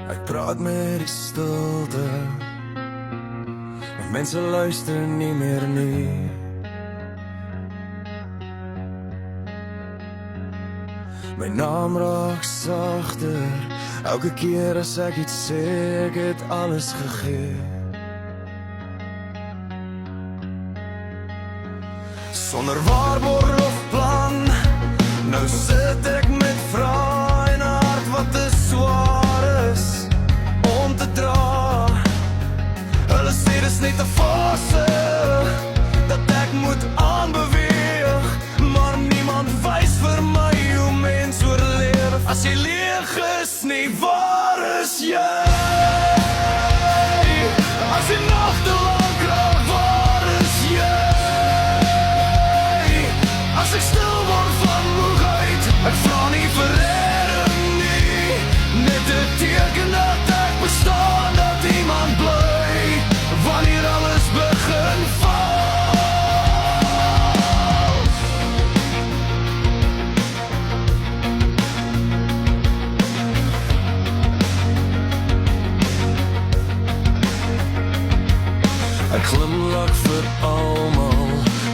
Ek praat met die stilte en mense luister nie meer nie. My naam raak sagter elke keer as ek iets sê, ek het alles gegee. Sonder waarborg of plan, nou sit ek met vrae en 'n hart wat te swaar is om te dra. Hulle sê dis net 'n fase dat ek moet aanbeweeg, maar niemand wys vir my hoe mens oorleef. As jy leeg is, nie waar is jy? As die nagte lank raak, waar is jy? As ek stil word van moegheid, ek vra nie vir redding nie, net 'n teken dat ek bestaan, dat iemand bly wanneer alles begin val. Ek glimlach vir almal,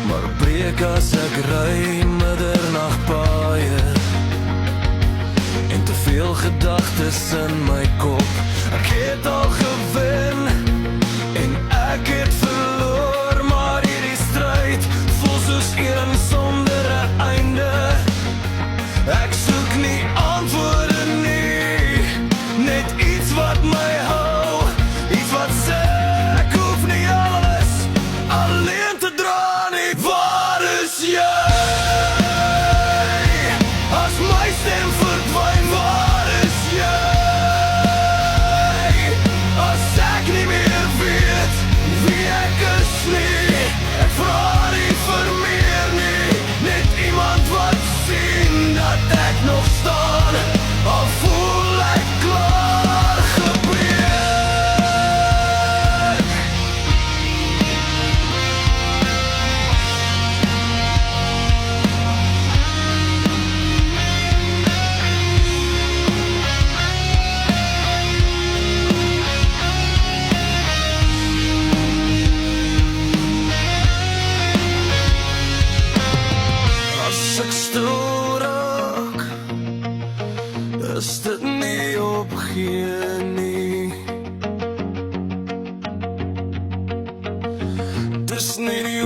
maar breek as ek ry middernagpaaie en te veel gedagtes in my kop. Ek het al gewen en ek het verloor, maar hierdie stryd voel soos een sonder 'n einde. Ek soek nie antwoorde nie, net iets wat my hou, iets wat sê ek hoef nie alles alleen te dra nie. Waar is jy? As my stem verdwyn, waar is jy? As ek nie meer weet wie ek is nie, ek vra nie vir meer nie, net iemand wat sien dat ek nog staan, al voel ek klaar gebreek. As ek stil raak, is dit nie opgee nie. Dis nie die